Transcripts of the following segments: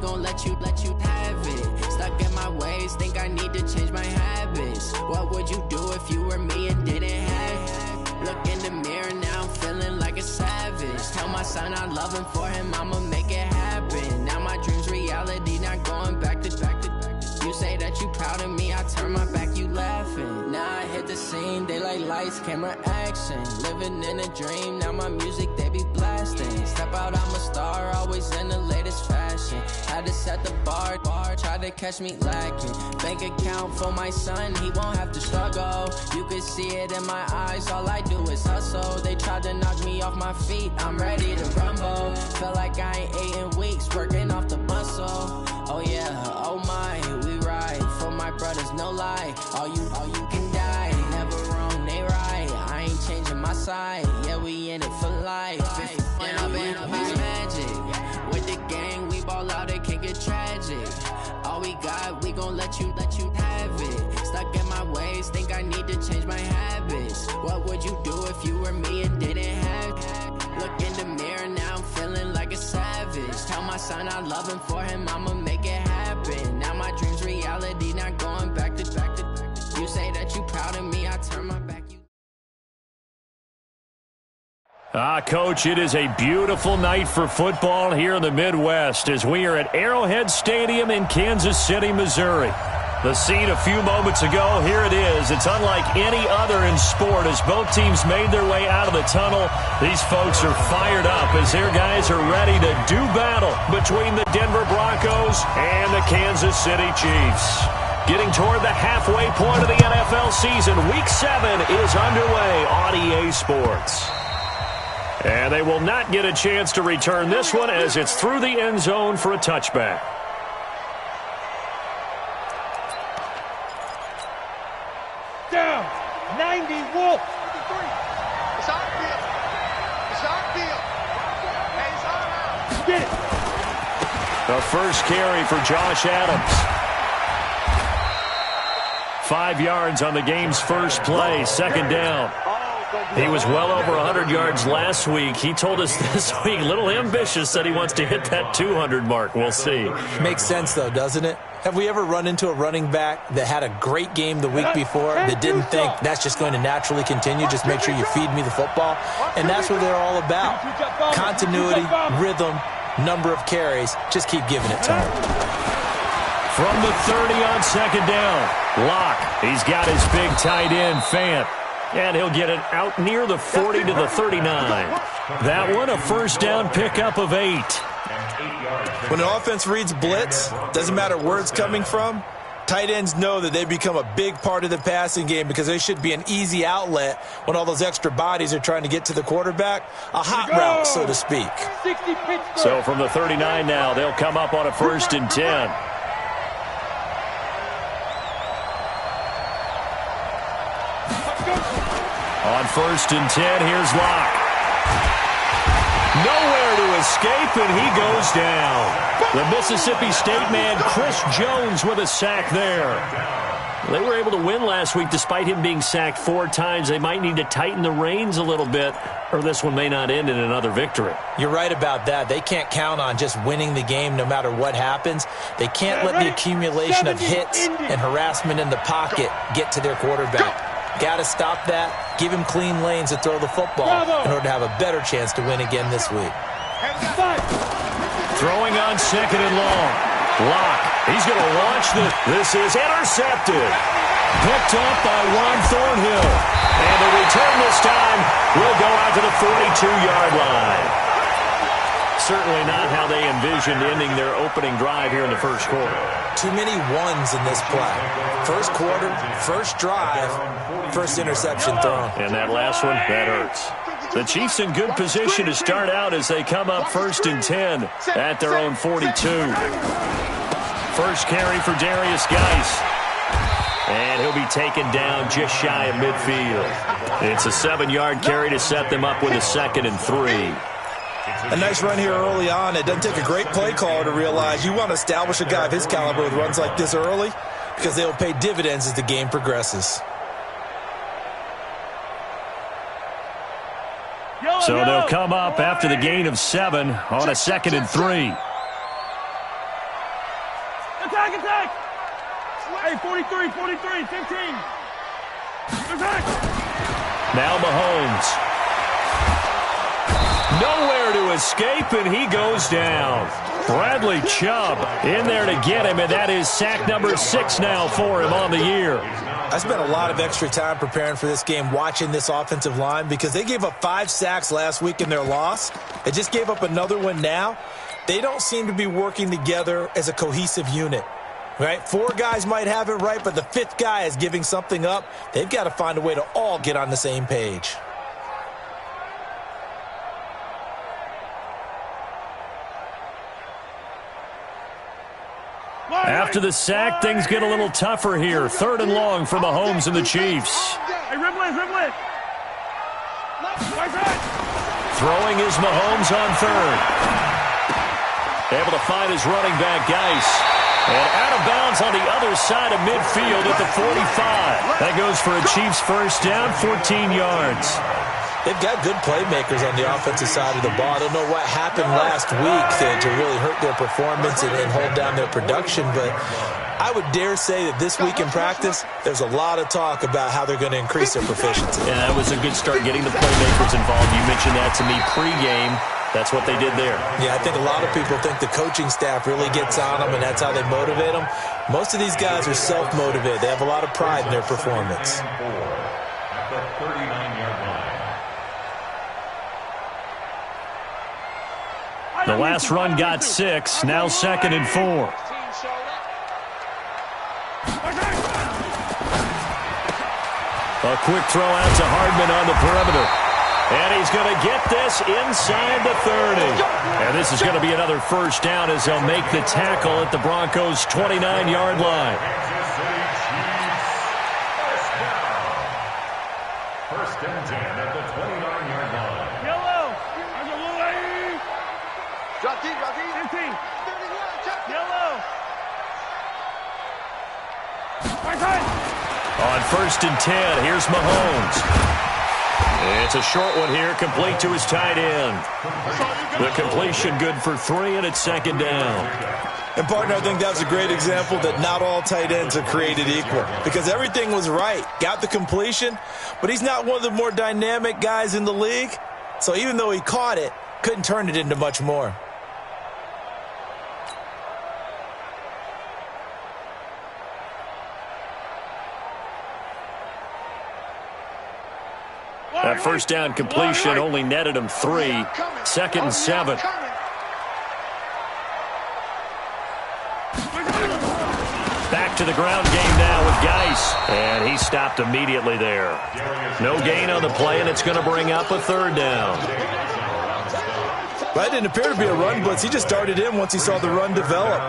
gon' let you have it. Stuck in my ways, think I need to change my habits. What would you do if you were me and didn't have it? Look in the mirror now, I'm feeling like a savage. Tell my son I love him, for him I'ma make it happen. Now my dream's reality, not going back to. You say that you proud of me, I turn my back, you laughing. Now I hit the scene, they like lights, camera, action. Living in a dream, now my music they be blasting. Step out, I'm a star, always in the latest fashion. Had to set the bar, try to catch me lacking. Bank account for my son, he won't have to struggle. You can see it in my eyes, all I do is hustle. They tried to knock me off my feet, I'm ready to rumble. Felt like I ain't ate in weeks, working off the muscle. Oh yeah, oh my, we ride for my brothers, no lie. All you can die, never wrong, they right. I ain't changing my side, yeah, we in it for life. And I've been magic with the gang, we ball out, it can get tragic. All we got, we gon' let you have it. Stuck in my ways, think I need to change my habits. What would you do if you were me and didn't have it? Look in the mirror now, I'm feeling like a savage. Tell my son I love him, for him I'ma make it happen. Now my dream's reality, not going back to. You say that you proud of me, I turn my back. Coach, it is a beautiful night for football here in the Midwest as we are at Arrowhead Stadium in Kansas City, Missouri. The scene a few moments ago, here it is. It's unlike any other in sport as both teams made their way out of the tunnel. These folks are fired up as their guys are ready to do battle between the Denver Broncos and the Kansas City Chiefs. Getting toward the halfway point of the NFL season, Week 7 is underway on EA Sports. And they will not get a chance to return this one as it's through the end zone for a touchback. Down, 90, Wolf. It's on field. It's on field. Hey, it's on out. Get it. The first carry for Josh Adams. 5 yards on the game's first play, second down. He was well over 100 yards last week. He told us this week, a little ambitious, said he wants to hit that 200 mark. We'll see. Makes sense, though, doesn't it? Have we ever run into a running back that had a great game the week before that didn't think that's just going to naturally continue? Just make sure you feed me the football. And that's what they're all about. Continuity, rhythm, number of carries. Just keep giving it to him. From the 30 on second down, Locke. He's got his big tight end, Fant. And he'll get it out near the 40 to the 39. That one, a first down pickup of 8. When an offense reads blitz, doesn't matter where it's coming from, tight ends know that they become a big part of the passing game because they should be an easy outlet when all those extra bodies are trying to get to the quarterback. A hot route, so to speak. So from the 39 now, they'll come up on a 1st and 10. On 1st and 10, here's Locke. Nowhere to escape, and he goes down. The Mississippi State man, Chris Jones, with a sack there. They were able to win last week despite him being sacked 4 times. They might need to tighten the reins a little bit, or this one may not end in another victory. You're right about that. They can't count on just winning the game no matter what happens. They can't let the accumulation of hits and harassment in the pocket get to their quarterback. Got to stop that, give him clean lanes to throw the football in order to have a better chance to win again this week. Throwing on second and long. Locke, he's going to launch this is intercepted. Picked up by Juan Thornhill. And the return this time will go out to the 42-yard line. Certainly not how they envisioned ending their opening drive here in the first quarter. Too many ones in this play. First quarter, first drive, first interception thrown. And that last one, that hurts. The Chiefs in good position to start out as they come up 1st and 10 at their own 42. First carry for Darius Geis. And he'll be taken down just shy of midfield. It's a 7-yard carry to set them up with a 2nd and 3. A nice run here early on. It doesn't take a great play caller to realize you want to establish a guy of his caliber with runs like this early because they'll pay dividends as the game progresses. So they'll come up after the gain of 7 on a 2nd and 3. Attack, attack! Hey, 43, 15. Attack! Now Mahomes. Nowhere to escape, and he goes down. Bradley Chubb in there to get him, and that is sack number 6 now for him on the year. I spent a lot of extra time preparing for this game watching this offensive line because they gave up 5 sacks last week in their loss. They just gave up another one now. They don't seem to be working together as a cohesive unit. Right? 4 guys might have it right, but the 5th guy is giving something up. They've got to find a way to all get on the same page. After the sack, things get a little tougher here. 3rd and long for Mahomes and the Chiefs. Hey, Ripley. Throwing is Mahomes on 3rd. Able to find his running back, Geis. And out of bounds on the other side of midfield at the 45. That goes for a Chiefs first down, 14 yards. They've got good playmakers on the offensive side of the ball. I don't know what happened last week to really hurt their performance and hold down their production, but I would dare say that this week in practice, there's a lot of talk about how they're going to increase their proficiency. Yeah, that was a good start getting the playmakers involved. You mentioned that to me pregame. That's what they did there. Yeah, I think a lot of people think the coaching staff really gets on them, and that's how they motivate them. Most of these guys are self-motivated. They have a lot of pride in their performance. At the 39-yard line. The last run got 6, now 2nd and 4. A quick throw out to Hardman on the perimeter. And he's going to get this inside the 30. And this is going to be another first down as they'll make the tackle at the Broncos' 29-yard line. First and 10 at the 29-yard line. Yellow. Drop deep. 15. 31, check. Yellow. My time. On 1st and 10, here's Mahomes. It's a short one here, complete to his tight end. The completion good for 3, and it's 2nd down. And, partner, I think that's a great example that not all tight ends are created equal because everything was right. Got the completion, but he's not one of the more dynamic guys in the league. So even though he caught it, couldn't turn it into much more. That first down completion only netted him 3. 2nd and 7. Back to the ground game now with Geis. And he stopped immediately there. No gain on the play, and it's going to bring up a 3rd down. That didn't appear to be a run blitz. He just darted in once he saw the run develop.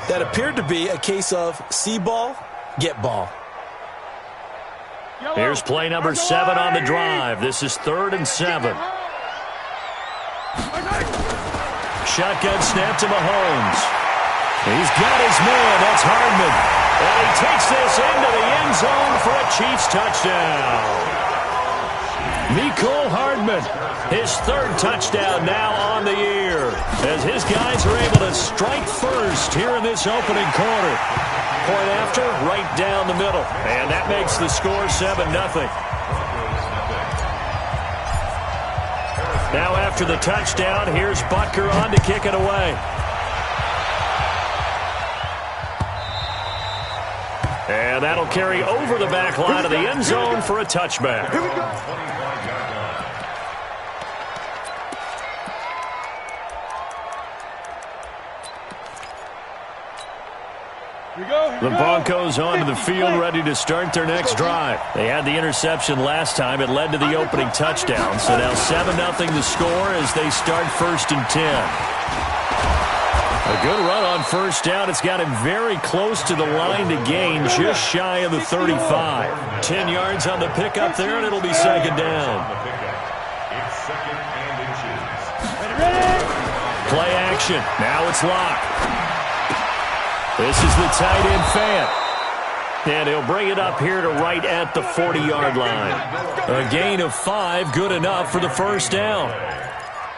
That appeared to be a case of see ball, get ball. Here's play number 7 on the drive. This is 3rd and 7. Shotgun snap to Mahomes. He's got his man. That's Hardman. And he takes this into the end zone for a Chiefs touchdown. Mecole Hardman, his 3rd touchdown now on the year, as his guys are able to strike first here in this opening quarter. Point after, right down the middle. And that makes the score 7-0. Now after the touchdown, here's Butker on to kick it away. And that'll carry over the back line of the end zone for a touchback. Here we go. The Broncos onto the field, ready to start their next drive. They had the interception last time. It led to the opening touchdown. So now 7-0 the score as they start 1st and 10. A good run on first down. It's got him very close to the line to gain, just shy of the 35. 10 yards on the pickup there, and it'll be 2nd down. It's 2nd and inches. Play action. Now it's locked. This is the tight end Fant. And he'll bring it up here to right at the 40-yard line. A gain of 5, good enough for the first down.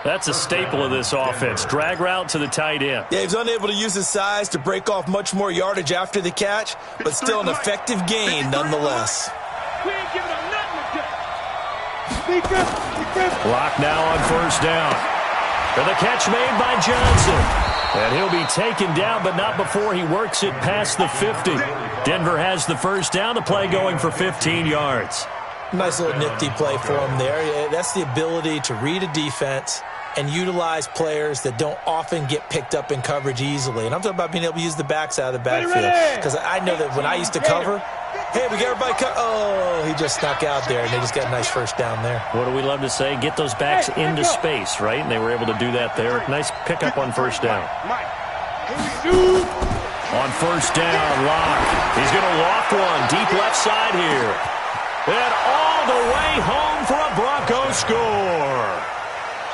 That's a staple of this offense. Drag route to the tight end. Yeah, he's unable to use his size to break off much more yardage after the catch, but still an effective gain nonetheless. We ain't giving up nothing today. Block now on first down. And the catch made by Johnson. And he'll be taken down, but not before he works it past the 50. Denver has the first down. The play going for 15 yards. Nice little nifty play for him there. Yeah, that's the ability to read a defense and utilize players that don't often get picked up in coverage easily. And I'm talking about being able to use the backs out of the backfield. Because I know that when I used to cover, hey, we got everybody cut. Oh, he just snuck out there, and they just got a nice first down there. What do we love to say? Get those backs into space, right? And they were able to do that there. Nice pickup on first down. On first down, Lock. He's going to loft one. Deep left side here. And all the way home for a Broncos score.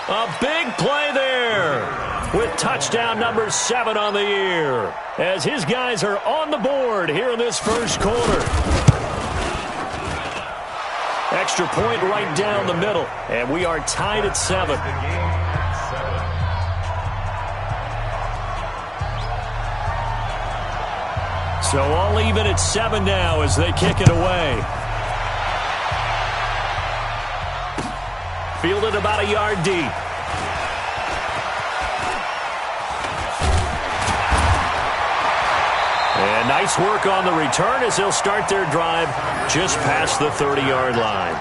A big play there with touchdown number 7 on the year as his guys are on the board here in this first quarter. Extra point right down the middle, and we are tied at 7. So all even at 7 now as they kick it away. Fielded about a yard deep. And nice work on the return as they'll start their drive just past the 30-yard line.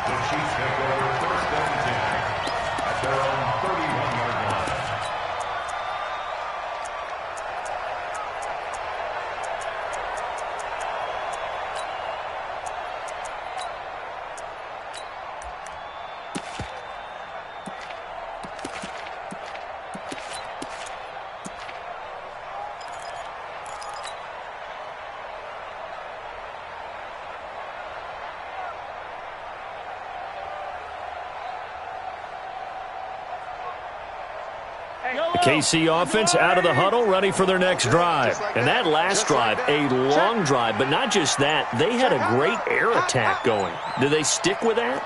The KC offense out of the huddle, ready for their next drive. And that last drive, a long drive, but not just that. They had a great air attack going. Do they stick with that?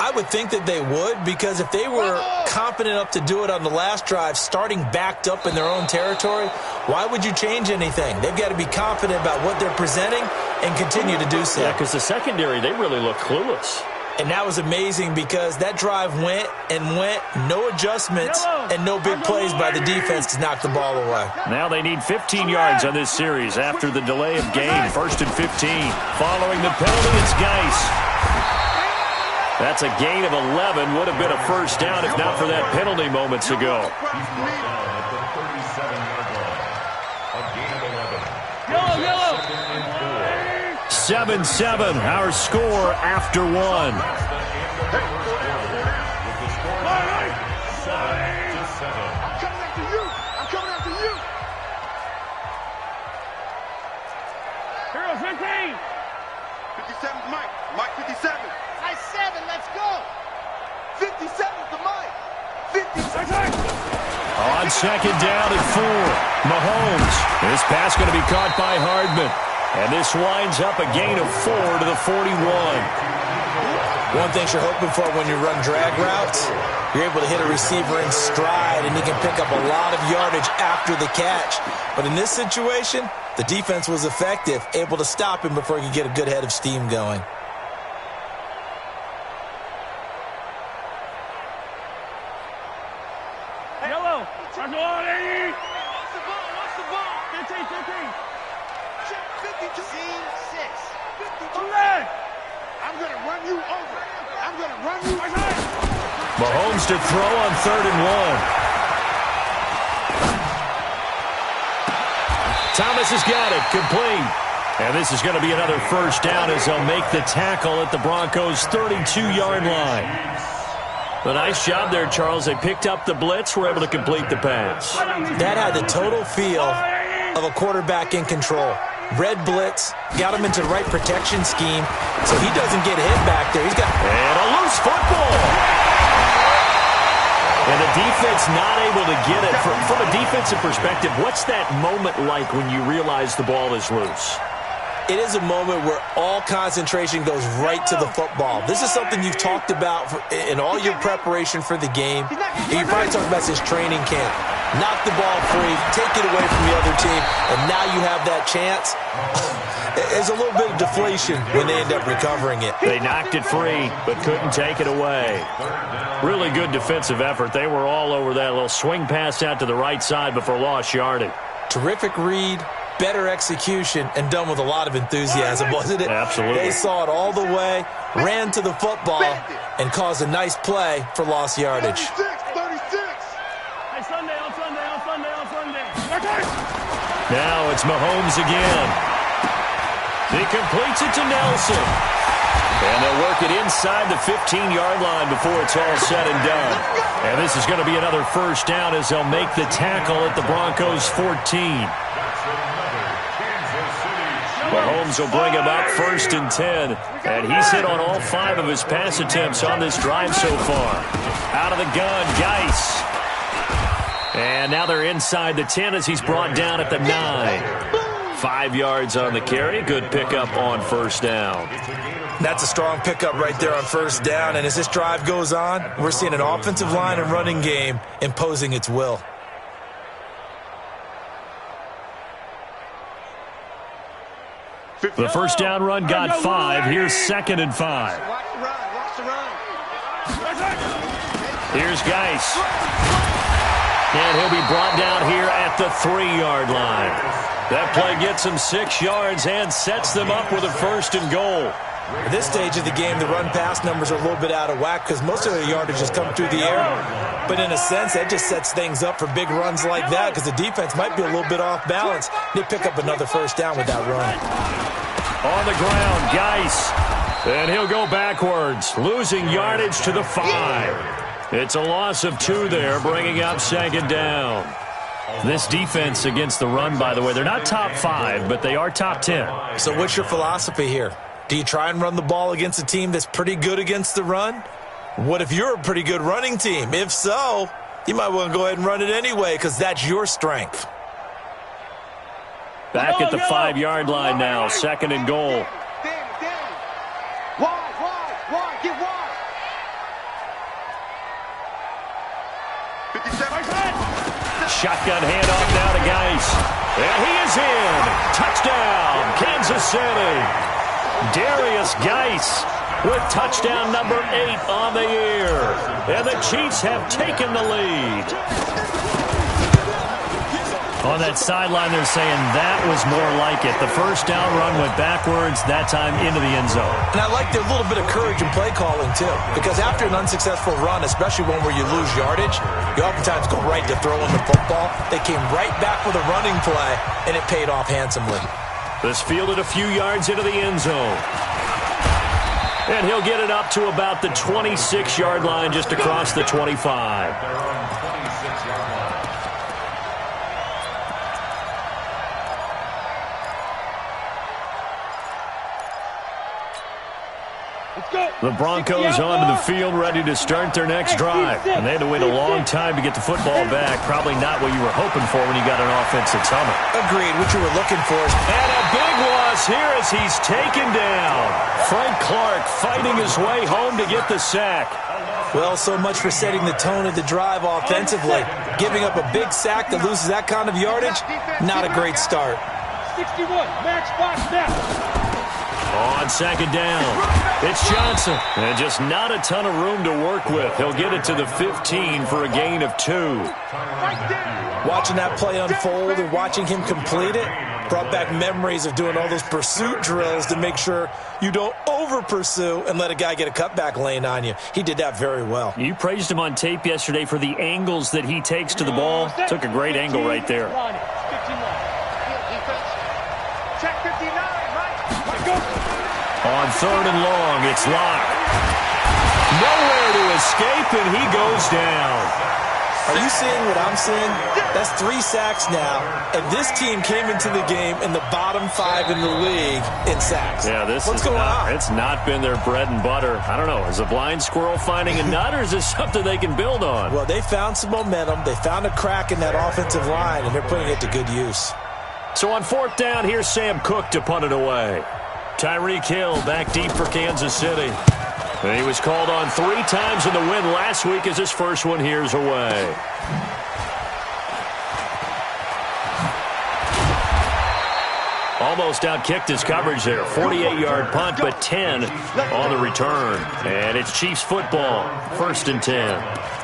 I would think that they would, because if they were confident enough to do it on the last drive, starting backed up in their own territory, why would you change anything? They've got to be confident about what they're presenting and continue to do so. Yeah, because the secondary, they really look clueless. And that was amazing because that drive went and went, no adjustments and no big plays by the defense to knock the ball away. Now they need 15 yards on this series after the delay of game. 1st and 15. Following the penalty, it's Geis. That's a gain of 11. Would have been a first down if not for that penalty moments ago. 7-7, our score after 1. I'm coming after you. I'm coming after you. Hero 15. 57's Mike. Mike 57. Nice 7. Let's go. 57's the Mike. 57. On second down at 4. Mahomes. This pass going to be caught by Hardman. And this winds up a gain of 4 to the 41. One thing you're hoping for when you run drag routes, you're able to hit a receiver in stride, and he can pick up a lot of yardage after the catch. But in this situation, the defense was effective, able to stop him before he could get a good head of steam going. Yellow. I'm going, Eddie. What's the ball? What's the ball? 15, 15. 52. 6. 52. I'm going to run you over. I'm going to run you over. Mahomes to throw on 3rd and 1. Thomas has got it. Complete. And this is going to be another first down as they'll make the tackle at the Broncos' 32-yard line. A nice job there, Charles. They picked up the blitz, were able to complete the pass. That had the total feel of a quarterback in control. Red blitz, got him into the right protection scheme, so he doesn't get hit back there. He's got and a loose football. And the defense not able to get it. From a defensive perspective, what's that moment like when you realize the ball is loose? It is a moment where all concentration goes right to the football. This is something you've talked about in all your preparation for the game. You probably talked about since training camp. Knock the ball free, take it away from the other team, and now you have that chance. There's a little bit of deflation when they end up recovering it. They knocked it free, but couldn't take it away. Really good defensive effort. They were all over that little swing pass out to the right side before lost yardage. Terrific read, better execution, and done with a lot of enthusiasm, wasn't it? Absolutely. They saw it all the way, ran to the football, and caused a nice play for lost yardage. 36. Hey, Sunday. Now it's Mahomes again. He completes it to Nelson. And they'll work it inside the 15-yard line before it's all said and done. And this is going to be another first down as they'll make the tackle at the Broncos 14. Mahomes will bring him up 1st and 10. And he's hit on all 5 of his pass attempts on this drive so far. Out of the gun, Geis. And now they're inside the 10 as he's brought down at the 9. 5 yards on the carry. Good pickup on first down. That's a strong pickup right there on first down. And as this drive goes on, we're seeing an offensive line and running game imposing its will. The first down run got 5. Here's 2nd and 5. Watch the run. Here's Geis. And he'll be brought down here at the 3-yard line. That play gets him 6 yards and sets them up with a 1st and goal. At this stage of the game, the run-pass numbers are a little bit out of whack because most of the yardage has come through the air. But in a sense, that just sets things up for big runs like that because the defense might be a little bit off balance. They pick up another first down with that run. On the ground, Geis. And he'll go backwards, losing yardage to the 5. It's a loss of 2 there, bringing up 2nd down. This defense against the run, by the way, they're not top 5, but they are top 10. So what's your philosophy here? Do you try and run the ball against a team that's pretty good against the run? What if you're a pretty good running team? If so, you might want to go ahead and run it anyway because that's your strength. Back at the 5-yard line now, 2nd and goal. Danny. Wide. Get wide. 57. Shotgun handoff now to Geis. And he is in. Touchdown, Kansas City. Darius Geis with touchdown number 8 on the year. And the Chiefs have taken the lead. On that sideline, they're saying that was more like it. The first down run went backwards, that time into the end zone. And I like their little bit of courage in play calling, too. Because after an unsuccessful run, especially one where you lose yardage, you oftentimes go right to throwing the football. They came right back with a running play, and it paid off handsomely. This fielded a few yards into the end zone. And he'll get it up to about the 26-yard line just across the 25. The Broncos onto the field, ready to start their next drive. And they had to wait a long time to get the football back. Probably not what you were hoping for when you got an offense that's humming. Agreed. What you were looking for. And a big loss here as he's taken down. Frank Clark fighting his way home to get the sack. Well, so much for setting the tone of the drive offensively. Giving up a big sack that loses that kind of yardage, not a great start. 61, match box now. On 2nd down, it's Johnson. And just not a ton of room to work with. He'll get it to the 15 for a gain of 2. Watching that play unfold and watching him complete it brought back memories of doing all those pursuit drills to make sure you don't over-pursue and let a guy get a cutback lane on you. He did that very well. You praised him on tape yesterday for the angles that he takes to the ball. Took a great angle right there. Check 59, right? On 3rd and long, it's Locke. Nowhere to escape, and he goes down. Are you seeing what I'm seeing? That's 3 sacks now, and this team came into the game in the bottom 5 in the league in sacks. Yeah, What's going on? It's not been their bread and butter. I don't know. Is a blind squirrel finding a nut, or is this something they can build on? Well, they found some momentum. They found a crack in that offensive line, and they're putting it to good use. So on fourth down, here's Sam Cook to punt it away. Tyreek Hill back deep for Kansas City. And he was called on 3 times in the win last week as his first one here's away. Almost outkicked his coverage there. 48-yard punt, but 10 on the return. And it's Chiefs football, 1st and 10.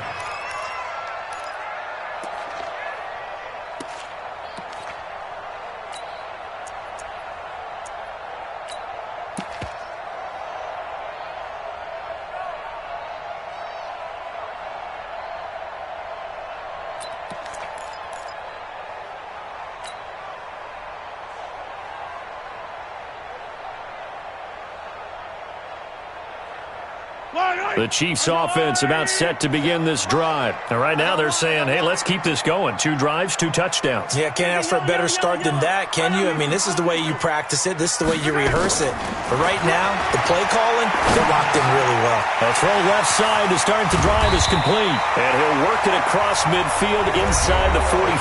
The Chiefs offense about set to begin this drive. And right now they're saying, hey, let's keep this going. 2 drives, 2 touchdowns. Yeah, can't ask for a better start than that, can you? I mean, this is the way you practice it. This is the way you rehearse it. But right now, the play calling, they're locked in really well. A throw left side to start the drive is complete. And he'll work it across midfield inside the 45.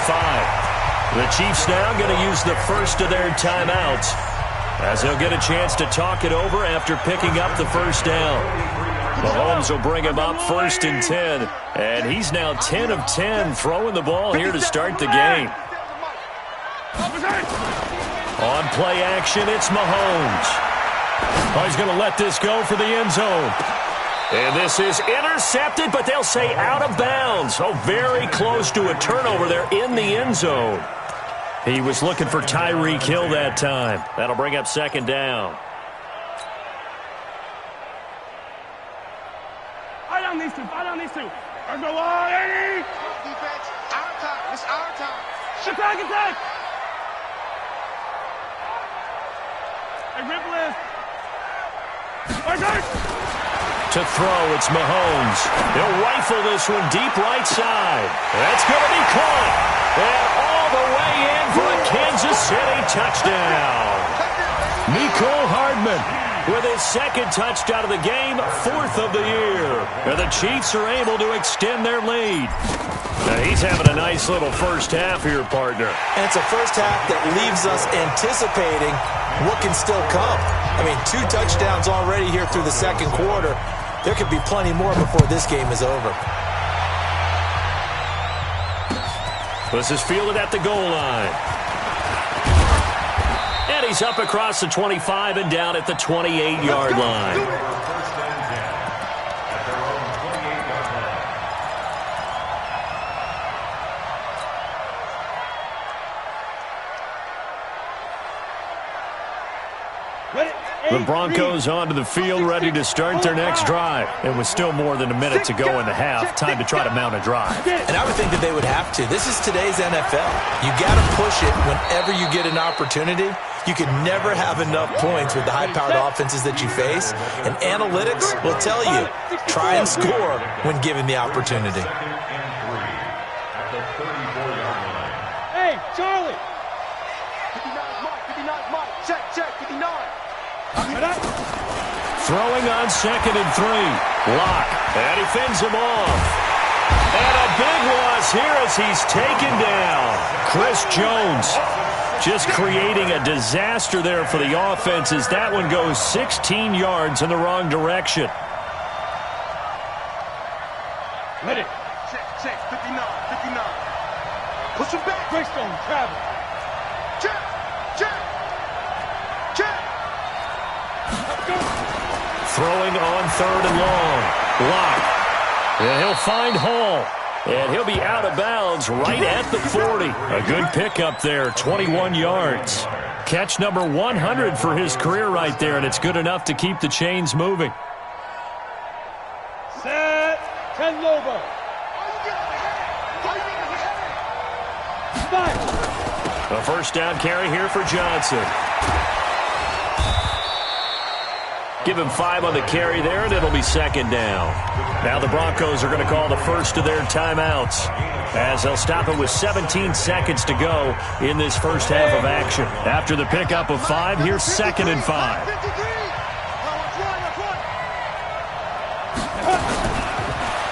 The Chiefs now going to use the first of their timeouts as they'll get a chance to talk it over after picking up the first down. Mahomes will bring him up 1st and 10. And he's now 10 of 10 throwing the ball here to start the game. On play action, it's Mahomes. Oh, he's going to let this go for the end zone. And this is intercepted, but they'll say out of bounds. Oh, very close to a turnover there in the end zone. He was looking for Tyreek Hill that time. That'll bring up 2nd down. These two. Let's go on, Eddie! Defense, our time. It's our time. Attack! Hey, Ripple is. To throw, it's Mahomes. He'll rifle this one deep right side. That's going to be caught. And all the way in for a Kansas City touchdown. Mecole Hardman with his 2nd touchdown of the game, 4th of the year. And the Chiefs are able to extend their lead. Now he's having a nice little first half here, partner. And it's a first half that leaves us anticipating what can still come. I mean, 2 touchdowns already here through the 2nd quarter. There could be plenty more before this game is over. This is fielded at the goal line. And he's up across the 25 and down at the 28-yard line. The Broncos onto the field, ready to start their next drive. And with still more than a minute to go in the half, time to try to mount a drive. And I would think that they would have to. This is today's NFL. You got to push it whenever you get an opportunity. You can never have enough points with the high-powered offenses that you face. And analytics will tell you, try and score when given the opportunity. Hey, Charlie! 59 Mike. Check, 59. Throwing on 2nd and 3. Lock. And he fends him off. And a big loss here as he's taken down. Chris Jones just creating a disaster there for the offense as that one goes 16 yards in the wrong direction. Let it. Check, 59. Push him back. Greystone, travel. Check. Throwing on 3rd and long. Lock. And he'll find Hall. And he'll be out of bounds right at the 40. A good pickup there, 21 yards. Catch number 100 for his career right there, and it's good enough to keep the chains moving. Set. 10 Lobo. A first down carry here for Johnson. Give him 5 on the carry there, and it'll be 2nd down. Now the Broncos are going to call the first of their timeouts as they'll stop it with 17 seconds to go in this first half of action. After the pickup of 5, here's 2nd and 5.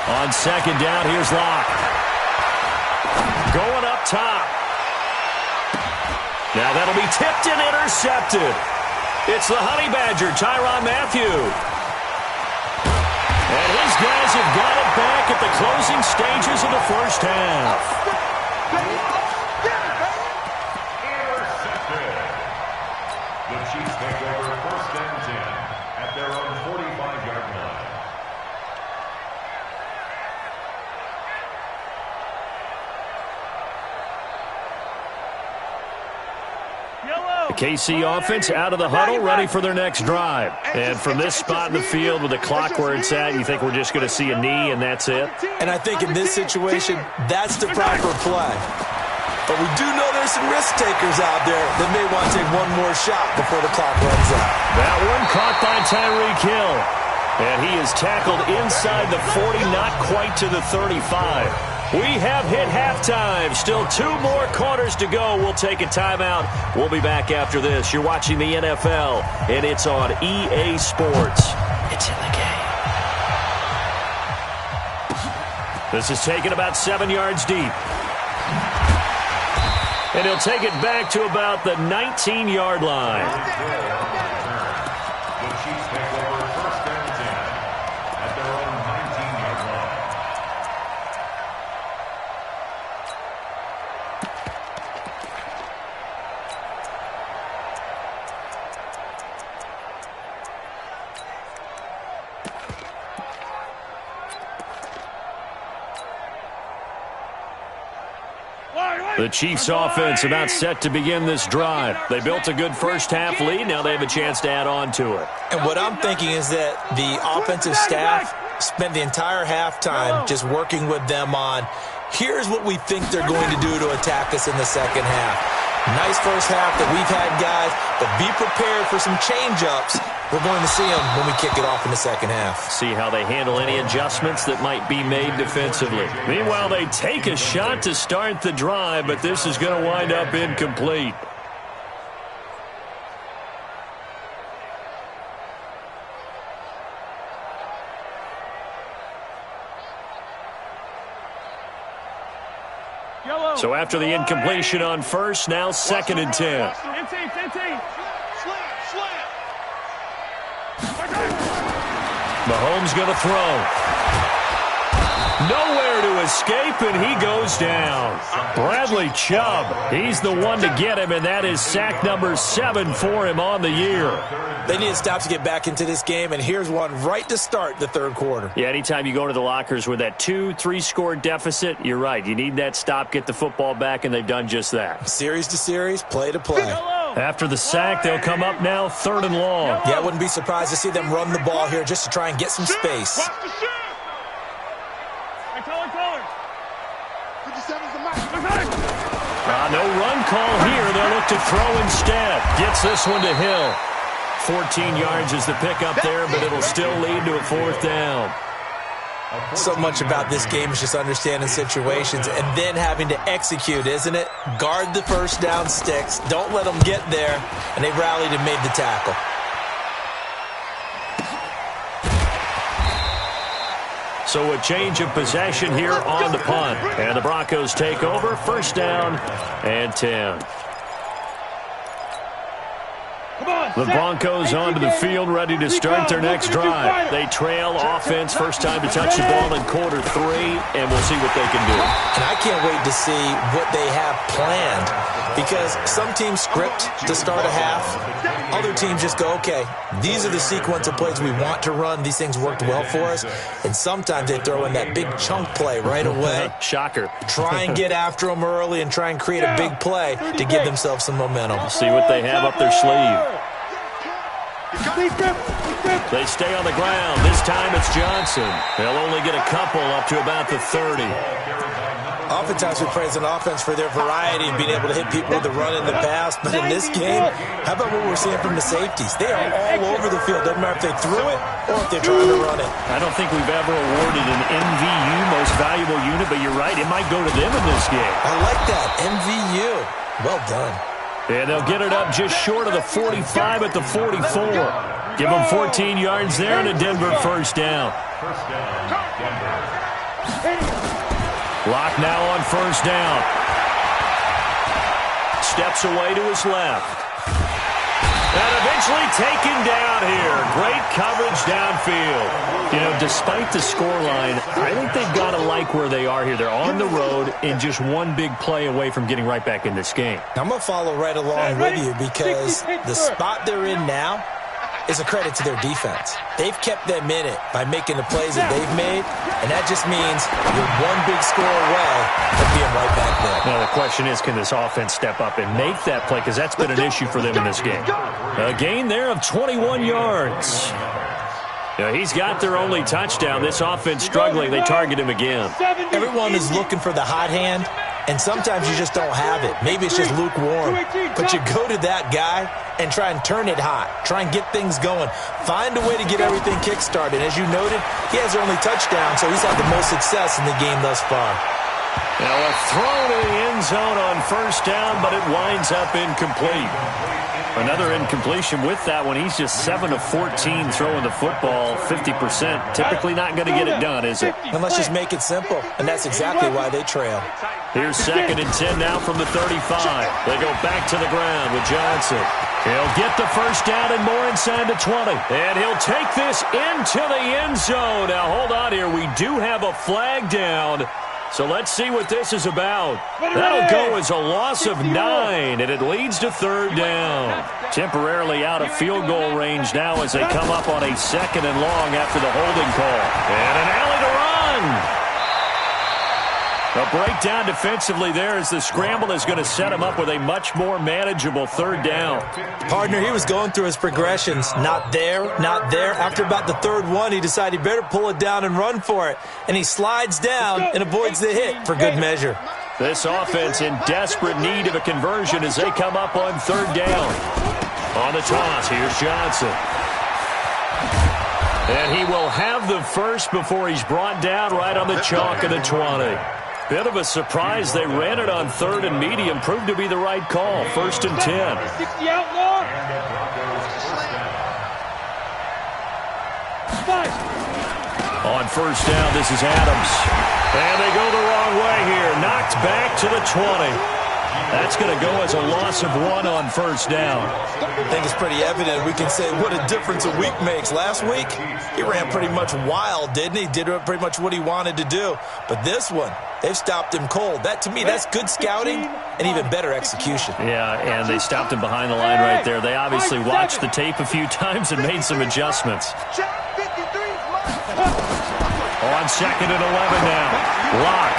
On 2nd down, here's Locke. Going up top. Now that'll be tipped and intercepted. It's the Honey Badger, Tyrann Mathieu. And his guys have got it back at the closing stages of the first half. Intercepted. The Chiefs take over first and 10 at their own 45-yard line. The KC offense out of the huddle, ready for their next drive. And from this spot in the field with the clock where it's at, you think we're just going to see a knee and that's it? And I think in this situation, that's the proper play. But we do know there's some risk takers out there that may want to take one more shot before the clock runs out. That one caught by Tyreek Hill. And he is tackled inside the 40, not quite to the 35. We have hit halftime. Still 2 more quarters to go. We'll take a timeout. We'll be back after this. You're watching the NFL, and it's on EA Sports. It's in the game. This is taken about 7 yards deep. And he'll take it back to about the 19-yard line. The Chiefs take over first and 10 at their own 19-yard line. The Chiefs offense about set to begin this drive. They built a good first half lead. Now they have a chance to add on to it. And what I'm thinking is that the offensive staff spent the entire halftime just working with them on, here's what we think they're going to do to attack us in the second half. Nice first half that we've had, guys, but be prepared for some change-ups. We're going to see them when we kick it off in the second half. See how they handle any adjustments that might be made defensively. Meanwhile, they take a shot to start the drive, but this is going to wind up incomplete. So after the incompletion on first, now 2nd and 10. Mahomes going to throw. Nowhere to escape, and he goes down. Bradley Chubb, he's the one to get him, and that is sack number 7 for him on the year. They need to stop to get back into this game, and here's one right to start the third quarter. Yeah, anytime you go to the lockers with that 2-3 score deficit, you're right. You need that stop, get the football back, and they've done just that. Series to series, play to play. After the sack, they'll come up now 3rd and long. Yeah, I wouldn't be surprised to see them run the ball here just to try and get some space. No run call here. They'll look to throw instead. Gets this one to Hill. 14 yards is the pickup there, but it'll still lead to a 4th down. So much about this game is just understanding situations and then having to execute, isn't it? Guard the first down sticks. Don't let them get there. And they rallied and made the tackle. So a change of possession here on the punt. And the Broncos take over. 1st down and 10. The Broncos onto the field, ready to start their next drive. They trail offense, first time to touch the ball in quarter 3, and we'll see what they can do. And I can't wait to see what they have planned, because some teams script to start a half. Other teams just go, okay, these are the sequence of plays we want to run. These things worked well for us. And sometimes they throw in that big chunk play right away. Shocker. Try and get after them early and try and create a big play to give themselves some momentum. See what they have up their sleeve. They stay on the ground. This time it's Johnson. They'll only get a couple up to about the 30. Oftentimes we praise an offense for their variety and being able to hit people with the run in the pass. But in this game, how about what we're seeing from the safeties? They are all over the field. Doesn't matter if they threw it or if they're trying to run it. I don't think we've ever awarded an MVU, most valuable unit, but you're right. It might go to them in this game. I like that. MVU. Well done. And they'll get it up just short of the 45 at the 44. Give them 14 yards there and a Denver 1st down. Lock now on 1st down. steps away to his left. And eventually taken down here. Great coverage downfield. You know, despite the scoreline, I think they've got to like where they are here. They're on the road and just one big play away from getting right back in this game. I'm going to follow right along with you because the spot they're in now is a credit to their defense. They've kept them in it by making the plays that they've made, and that just means you're one big score away from being right back there. Now, the question is, can this offense step up and make that play? Because that's been an issue for them in this game. A gain there of 21 yards. Now, he's got their only touchdown. This offense struggling. They target him again. Everyone is looking for the hot hand, and sometimes you just don't have it. Maybe it's just lukewarm. But you go to that guy and try and turn it hot. Try and get things going. Find a way to get everything kick-started. As you noted, he has their only touchdown, so he's had the most success in the game thus far. Now a throw to the end zone on first down, but it winds up incomplete. Another incompletion with that one. He's just 7 of 14 throwing the football, 50%. Typically not going to get it done, is it? And let's just make it simple, and that's exactly why they trail. Here's 2nd and 10 now from the 35. They go back to the ground with Johnson. He'll get the first down and more inside the 20. And he'll take this into the end zone. Now, hold on here. We do have a flag down. So let's see what this is about. That'll go as a loss of 9, and it leads to 3rd down. Temporarily out of field goal range now as they come up on a 2nd and long after the holding call. And an alley to run. A breakdown defensively there as the scramble is going to set him up with a much more manageable 3rd down. Partner, he was going through his progressions. Not there, not there. After about the 3rd one, he decided he better pull it down and run for it. And he slides down and avoids the hit for good measure. This offense in desperate need of a conversion as they come up on 3rd down. On the toss, here's Johnson. And he will have the first before he's brought down right on the chalk of the 20. Bit of a surprise. They ran it on 3rd and medium. Proved to be the right call. 1st and 10. On first down, this is Adams. And they go the wrong way here. Knocked back to the 20. That's going to go as a loss of 1 on first down. I think it's pretty evident. We can say what a difference a week makes. Last week, he ran pretty much wild, didn't he? Did pretty much what he wanted to do. But this one, they've stopped him cold. That, to me, that's good scouting and even better execution. Yeah, and they stopped him behind the line right there. They obviously watched the tape a few times and made some adjustments. On 2nd and 11 now. Lock.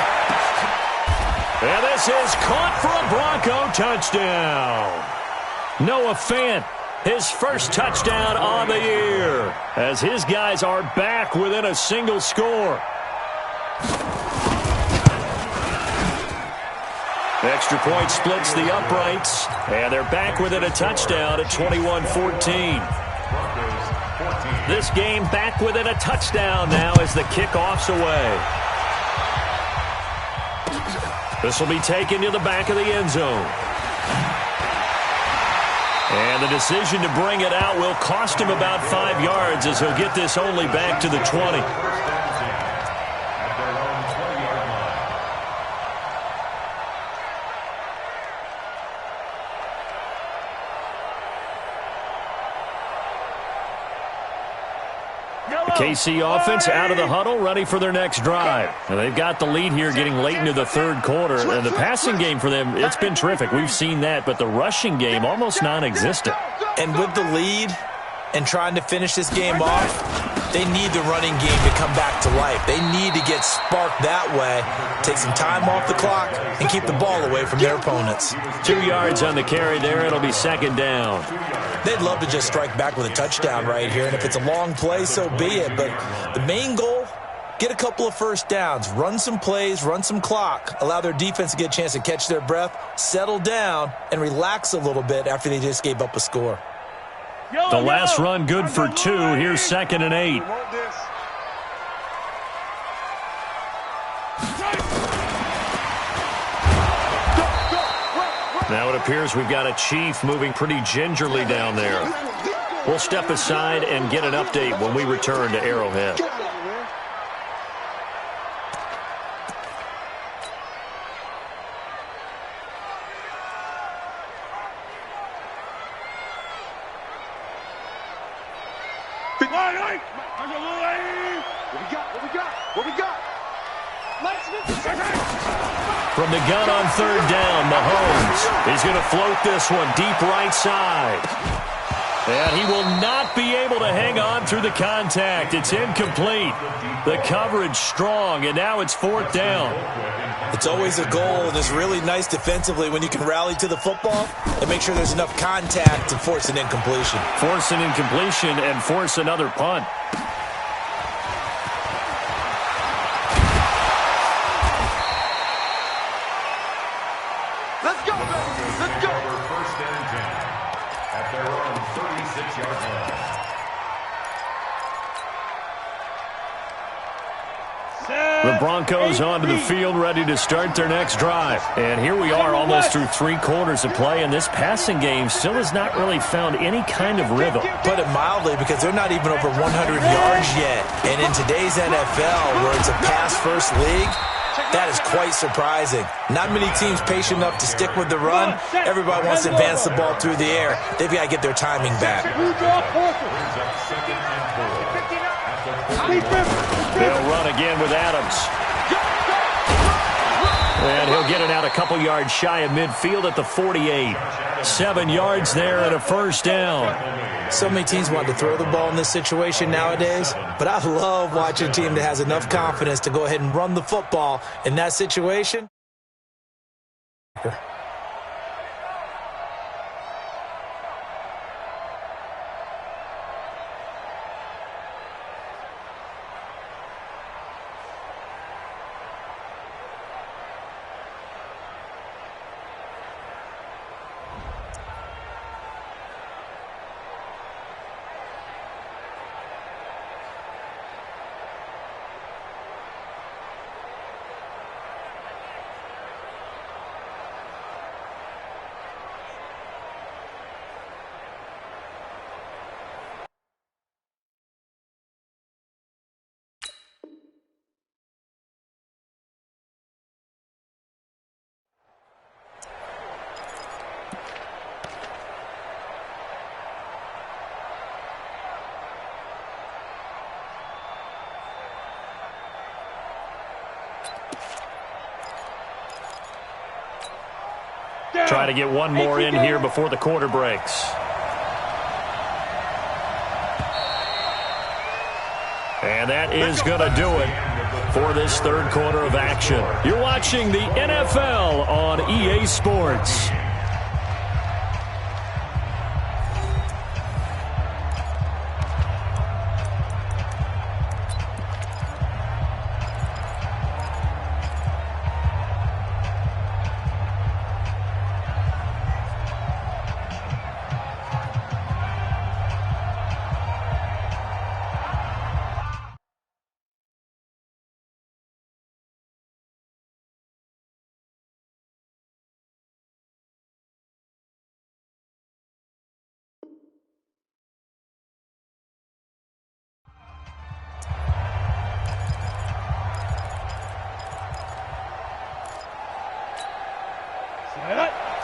And this is caught for a Bronco touchdown. Noah Fant, his first touchdown on the year, as his guys are back within a single score. Extra point splits the uprights, and they're back within a touchdown at 21-14. This game back within a touchdown now as the kickoff's away. This will be taken to the back of the end zone. And the decision to bring it out will cost him about 5 yards as he'll get this only back to the 20. KC offense out of the huddle, ready for their next drive. And they've got the lead here getting late into the 3rd quarter. And the passing game for them, it's been terrific. We've seen that, but the rushing game almost non-existent. And with the lead and trying to finish this game off, they need the running game to come back to life. They need to get sparked that way, take some time off the clock, and keep the ball away from their opponents. 2 yards on the carry there. It'll be 2nd down. They'd love to just strike back with a touchdown right here, and if it's a long play, so be it. But the main goal, get a couple of first downs, run some plays, run some clock, allow their defense to get a chance to catch their breath, settle down, and relax a little bit after they just gave up a score. The last run good for 2. Here's 2nd and 8. Now it appears we've got a Chief moving pretty gingerly down there. We'll step aside and get an update when we return to Arrowhead. What we got? From the gun on third down, Mahomes is going to float this one deep right side. And he will not be able to hang on through the contact. It's incomplete. The coverage strong, and now it's fourth down. It's always a goal, and it's really nice defensively when you can rally to the football and make sure there's enough contact to force an incompletion. Force an incompletion and force another punt. Let's go, baby. Let's go. First and 10 at their own 36-yard line. The Broncos onto the field, ready to start their next drive. And here we are almost through 3 quarters of play, and this passing game still has not really found any kind of rhythm. Put it mildly, because they're not even over 100 yards yet. And in today's NFL, where it's a pass-first league, that is quite surprising. Not many teams patient enough to stick with the run. Everybody wants to advance the ball through the air. They've got to get their timing back. They'll run again with Adams. And he'll get it out a couple yards shy of midfield at the 48. 7 yards there and a first down. So many teams want to throw the ball in this situation nowadays, but I love watching a team that has enough confidence to go ahead and run the football in that situation. Try to get one more in here before the quarter breaks. And that is going to do it for this third quarter of action. You're watching the NFL on EA Sports.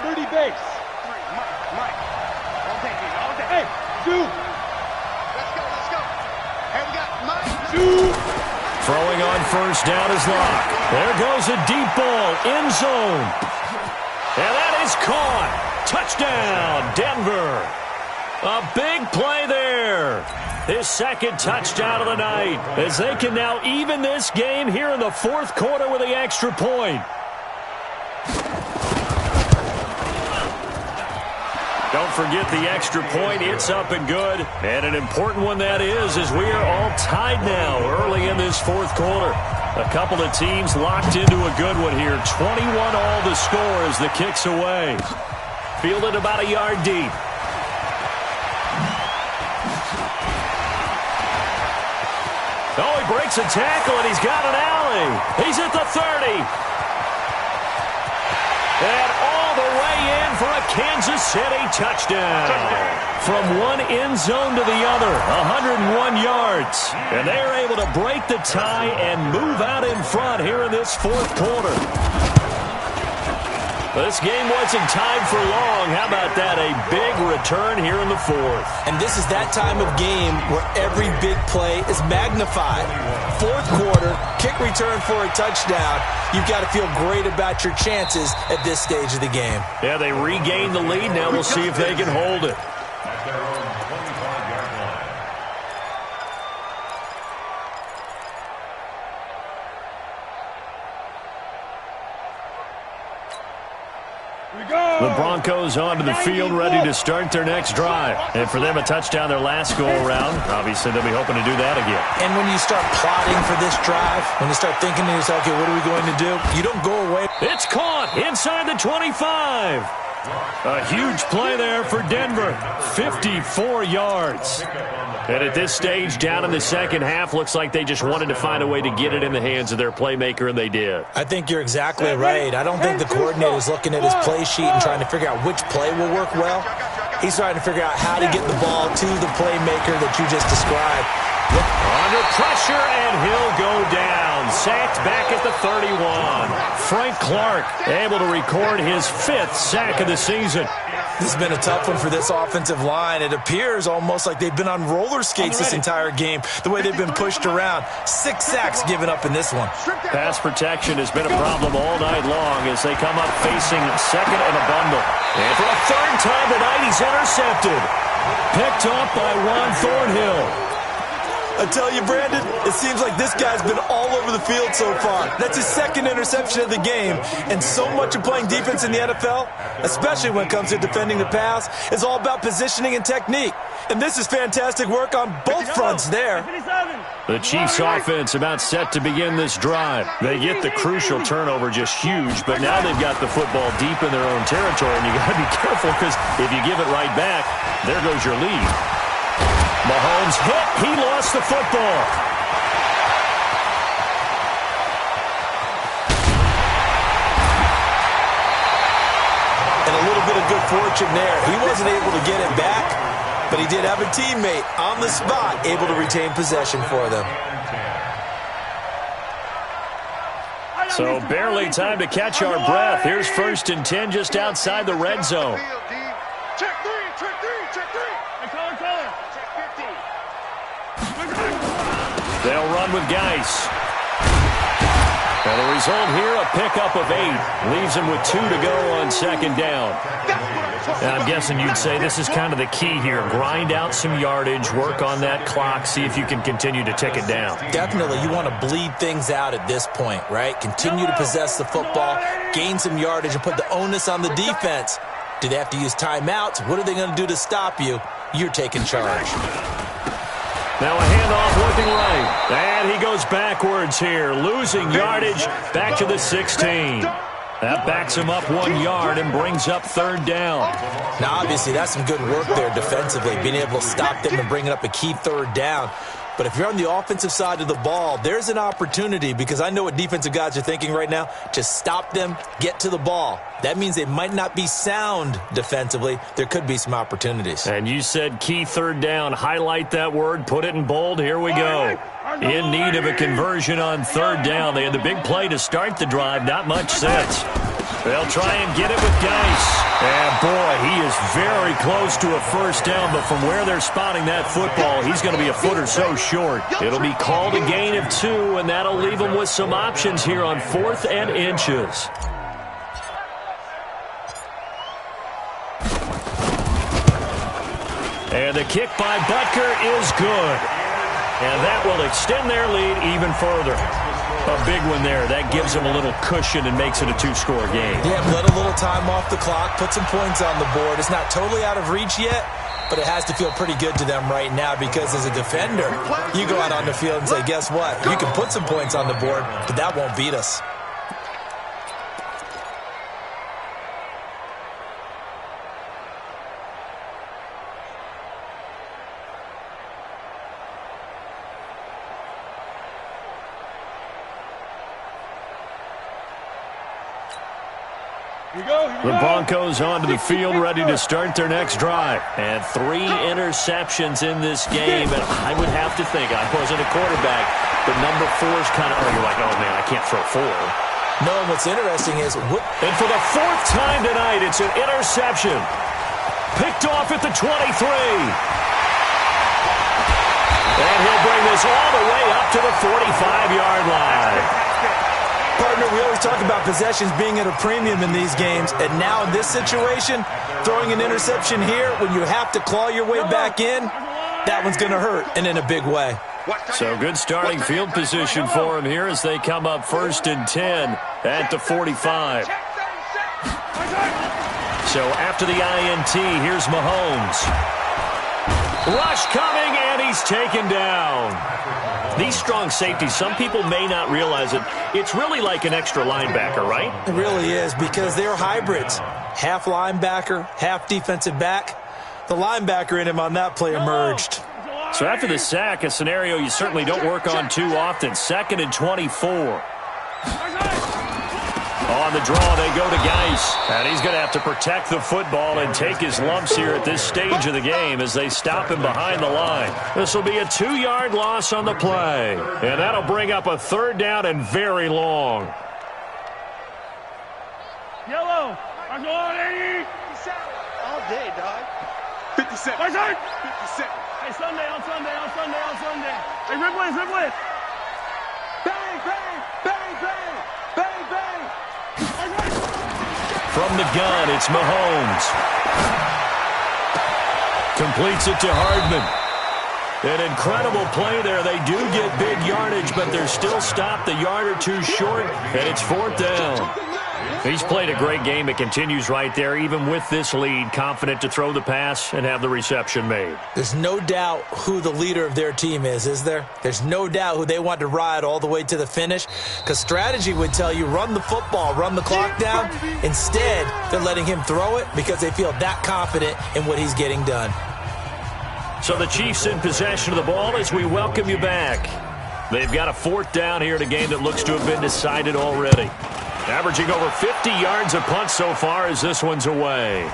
Dirty base. Mike. All day. Hey, Duke. Let's go. Hey, we got Mike. Duke. Throwing on first down is Locke. There goes a deep ball, end zone. And that is caught. Touchdown, Denver. A big play there. His second touchdown of the night, as they can now even this game here in the fourth quarter with the extra point. Don't forget the extra point. It's up and good. And an important one that is, as we are all tied now early in this fourth quarter. A couple of teams locked into a good one here. 21 all the score as the kick's away. Fielded about a yard deep. Oh, he breaks a tackle, and he's got an alley. He's at the 30. And all the way in for a Kansas City touchdown. From one end zone to the other, 101 yards. And they are able to break the tie and move out in front here in this fourth quarter. This game wasn't tied for long. How about that? A big return here in the fourth. And this is that time of game where every big play is magnified. Fourth quarter, kick return for a touchdown. You've got to feel great about your chances at this stage of the game. Yeah, they regained the lead. Now we'll see if they can hold it. At their own 25-yard line. The Broncos onto the field, ready to start their next drive. And for them, a touchdown their last go-around. Obviously, they'll be hoping to do that again. And when you start plotting for this drive, when you start thinking to yourself, okay, what are we going to do? You don't go away. It's caught inside the 25. A huge play there for Denver. 54 yards. And at this stage, down in the second half, looks like they just wanted to find a way to get it in the hands of their playmaker, and they did. I think you're exactly right. I don't think the coordinator's looking at his play sheet and trying to figure out which play will work well. He's trying to figure out how to get the ball to the playmaker that you just described. Under pressure, and he'll go down. Sacked back at the 31. Frank Clark able to record his 5th sack of the season. This has been a tough one for this offensive line. It appears almost like they've been on roller skates this entire game, the way they've been pushed around. 6 sacks given up in this one. Pass protection has been a problem all night long as they come up facing second and a bundle. And for a third time tonight, he's intercepted. Picked off by Juan Thornhill. I tell you, Brandon, it seems like this guy's been all over the field so far. That's his 2nd interception of the game. And so much of playing defense in the NFL, especially when it comes to defending the pass, is all about positioning and technique. And this is fantastic work on both fronts there. The Chiefs offense about set to begin this drive. They get the crucial turnover, just huge, but now they've got the football deep in their own territory, and you got to be careful because if you give it right back, there goes your lead. Mahomes hit. He lost the football. And a little bit of good fortune there. He wasn't able to get it back, but he did have a teammate on the spot able to retain possession for them. So barely time to catch our breath. Here's 1st and 10 just outside the red zone. Check three, check three, check three. Check 50. They'll run with Geis. And the result here, a pickup of 8. Leaves them with 2 to go on 2nd down. And I'm guessing you'd say this is kind of the key here. Grind out some yardage, work on that clock, see if you can continue to tick it down. Definitely, you want to bleed things out at this point, right? Continue to possess the football, gain some yardage, and put the onus on the defense. Do they have to use timeouts? What are they going to do to stop you? You're taking charge. Now a handoff looking right. And he goes backwards here, losing yardage back to the 16. That backs him up 1 yard and brings up 3rd down. Now, obviously, that's some good work there defensively, being able to stop them and bringing up a key 3rd down. But if you're on the offensive side of the ball, there's an opportunity, because I know what defensive guys are thinking right now, to stop them, get to the ball. That means they might not be sound defensively. There could be some opportunities. And you said key 3rd down. Highlight that word, put it in bold. Here we go. In need of a conversion on 3rd down. They had the big play to start the drive. Not much sense. They'll try and get it with Geis. And boy, he is very close to a 1st down, but from where they're spotting that football, he's going to be a foot or so short. It'll be called a gain of 2, and that'll leave them with some options here on 4th and inches. And the kick by Butker is good. And that will extend their lead even further. A big one there. That gives them a little cushion and makes it a 2-score game. Yeah, let a little time off the clock, put some points on the board. It's not totally out of reach yet, but it has to feel pretty good to them right now, because as a defender, you go out on the field and say, guess what? You can put some points on the board, but that won't beat us. The Broncos onto the field, ready to start their next drive. And 3 interceptions in this game. And I would have to think, I wasn't a quarterback, but number 4 is kind of, you're like, oh, man, I can't throw 4. No, what's interesting is... And for the 4th time tonight, it's an interception. Picked off at the 23. And he'll bring this all the way up to the 45-yard line. Partner, we always talk about possessions being at a premium in these games, and now in this situation, throwing an interception here when you have to claw your way back in, that one's going to hurt, and in a big way. So good starting field position for him here as they come up 1st and 10 at the 45. So after the INT, here's Mahomes. Rush coming, and he's taken down. These strong safeties, some people may not realize it. It's really like an extra linebacker, right? It really is, because they're hybrids. Half linebacker, half defensive back. The linebacker in him on that play emerged. So after the sack, a scenario you certainly don't work on too often. 2nd and 24. On the draw, they go to Geis. And he's going to have to protect the football and take his lumps here at this stage of the game as they stop him behind the line. This will be a 2-yard loss on the play. And that'll bring up a 3rd down and very long. Yellow. I'm going 80. All day, dog. 57. 57. Hey, Sunday. Hey, Ripley. Bang, bang, bang, bang, bang, bang. From the gun, it's Mahomes. Completes it to Hardman. An incredible play there. They do get big yardage, but they're still stopped a yard or two short, and it's 4th down. He's played a great game. It continues right there, even with this lead, confident to throw the pass and have the reception made. There's no doubt who the leader of their team is there? There's no doubt who they want to ride all the way to the finish, because strategy would tell you run the football, run the clock down. Instead, they're letting him throw it because they feel that confident in what he's getting done. So the Chiefs in possession of the ball as we welcome you back. They've got a 4th down here in a game that looks to have been decided already. Averaging over 50 yards a punt so far as this one's away.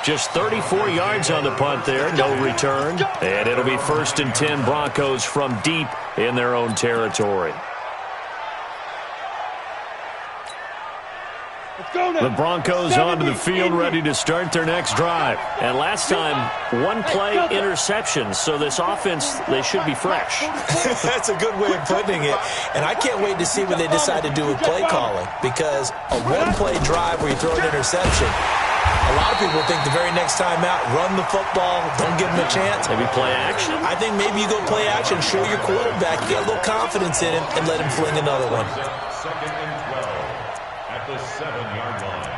Just 34 yards on the punt there, no return. And it'll be 1st and 10 Broncos from deep in their own territory. The Broncos onto the field ready to start their next drive. And last time, 1 play interception, so this offense, they should be fresh. That's a good way of putting it. And I can't wait to see what they decide to do with play calling, because a 1-play drive where you throw an interception, a lot of people think the very next time out, run the football, don't give them a chance. Maybe play action? I think maybe you go play action, show your quarterback, get a little confidence in him, and let him fling another one. 2nd and 12 at the 7-yard line.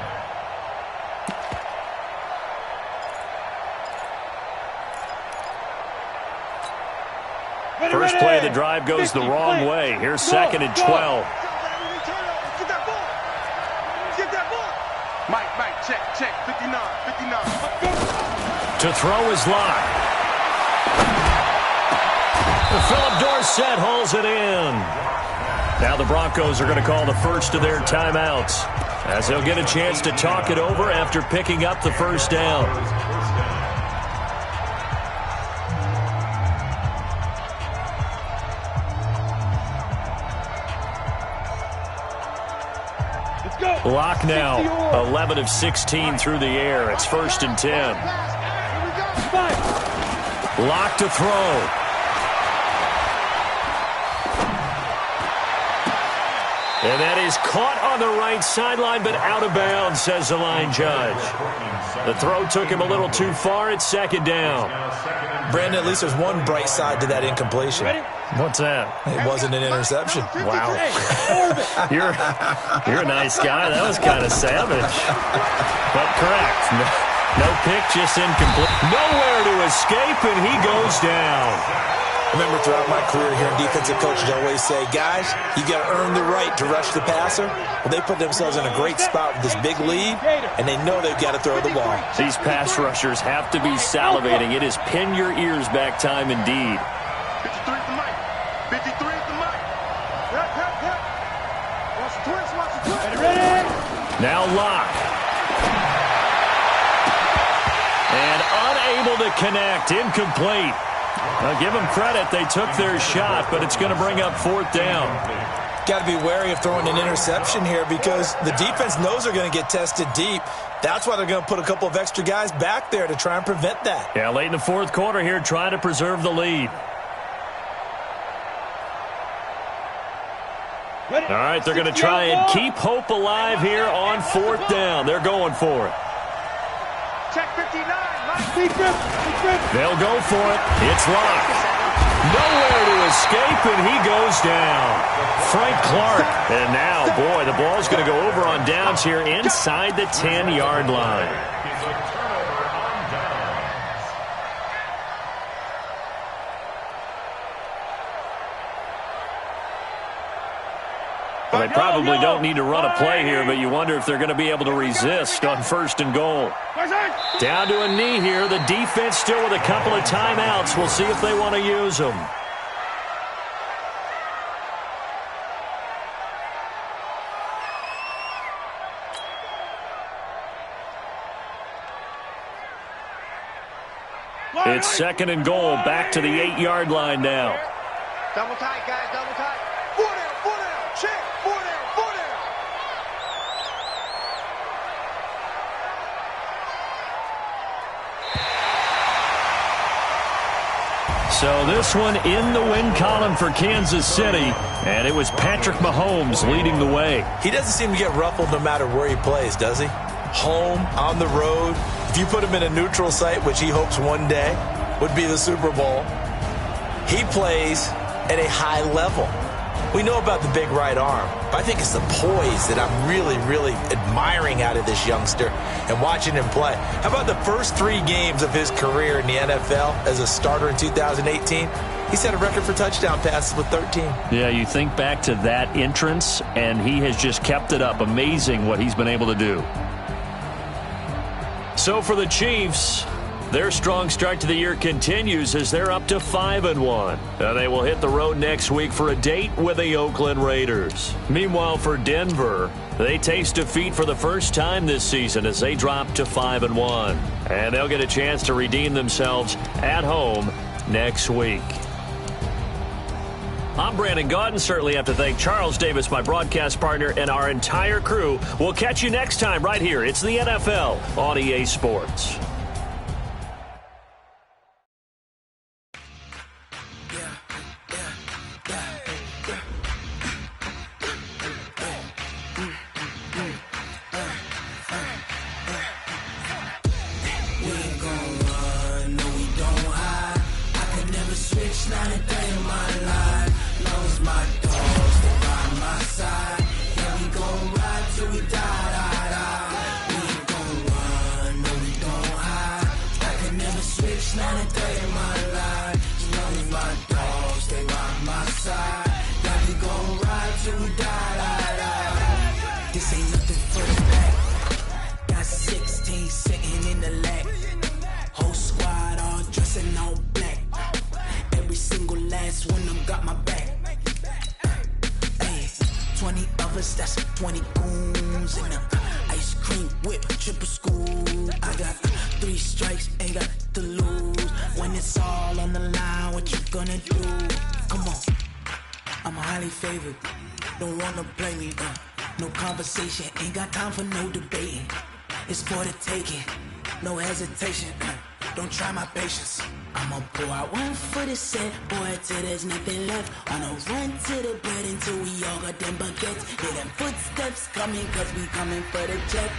First play of the drive goes the wrong way. Here's 2nd and 12. Get that ball. Mike, check. 59. To throw is Locke. Philip Dorsett hauls it in. Now the Broncos are going to call the first of their timeouts, as they'll get a chance to talk it over after picking up the 1st down. Locke now 11 of 16 through the air. It's 1st and 10. Locke to throw. And that is caught on the right sideline, but out of bounds, says the line judge. The throw took him a little too far. It's 2nd down. Brandon, at least there's one bright side to that incompletion. What's that? It wasn't an interception. Wow. You're a nice guy. That was kind of savage. But correct. No pick, just incomplete. Nowhere to escape, and he goes down. Remember, throughout my career here in defensive coaches, I always say, guys, you got to earn the right to rush the passer. Well, they put themselves in a great spot with this big lead, and they know they've got to throw the ball. These pass rushers have to be salivating. It is pin your ears back time indeed. 53 at the mic. 53 at the mic. Yep. Watch the twist. Ready? Now Locke. And unable to connect. Incomplete. Now give them credit. They took their shot, but it's going to bring up 4th down. Got to be wary of throwing an interception here because the defense knows they're going to get tested deep. That's why they're going to put a couple of extra guys back there to try and prevent that. Yeah, late in the fourth quarter here, trying to preserve the lead. All right, they're going to try and keep hope alive here on fourth down. They're going for it. Check 59. They'll go for it. It's locked. Nowhere to escape, and he goes down. Frank Clark. And now, boy, the ball's going to go over on downs here inside the 10-yard line. Well, they probably don't need to run a play here, but you wonder if they're going to be able to resist on first and goal. Down to a knee here. The defense still with a couple of timeouts. We'll see if they want to use them. It's second and goal. Back to the 8-yard line now. Double tight, guys, double tight. 4 down, check, 4 down. So this one in the win column for Kansas City, and it was Patrick Mahomes leading the way. He doesn't seem to get ruffled no matter where he plays, does he? Home, on the road. If you put him in a neutral site, which he hopes one day would be the Super Bowl, he plays at a high level. We know about the big right arm, but I think it's the poise that I'm really, really admiring out of this youngster and watching him play. How about the first 3 games of his career in the NFL as a starter in 2018? He set a record for touchdown passes with 13. Yeah, you think back to that entrance, and he has just kept it up. Amazing what he's been able to do. So for the Chiefs, their strong start to the year continues as they're up to 5-1. They will hit the road next week for a date with the Oakland Raiders. Meanwhile, for Denver, they taste defeat for the first time this season as they drop to 5-1. And they'll get a chance to redeem themselves at home next week. I'm Brandon Gaudin. Certainly have to thank Charles Davis, my broadcast partner, and our entire crew. We'll catch you next time right here. It's the NFL on EA Sports. That's 20 goons and a ice cream whip, triple school. I got 3 strikes, ain't got to lose. When it's all on the line, what you gonna do? Come on, I'm highly favored. Don't wanna play me, no conversation. Ain't got time for no debating. It's for the taking, no hesitation. Don't try my patience. I'ma pour out one for the set, boy, till there's nothing left. On a run to the bread until we all got them baguettes. Hear them footsteps coming, cause we coming for the jet.